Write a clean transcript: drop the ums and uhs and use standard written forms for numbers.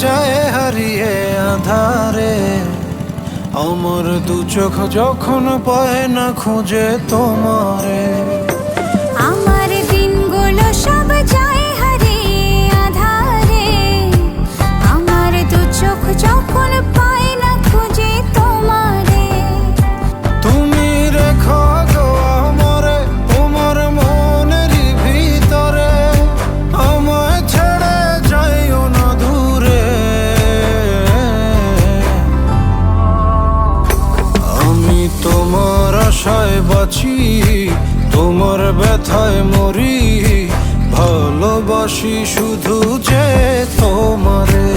যায় হারিয়ে আধারে। আমার দু চোখ যখন পায় না খুঁজে তোমারে। আমার দিনগুলো সব যায় হারিয়ে আধারে। আমার দু চোখ যখন পায় না খুঁজে তোমারে। তুমি রেখো গো আমারে তোমার মনেরই ভিতরে, আমায় ছেড়ে যাইও না দূরে। আমি তোমার আশায় বাঁচি, তোমার ব্যথায় মরি, ভালোবাসি শুধু যে তোমারে।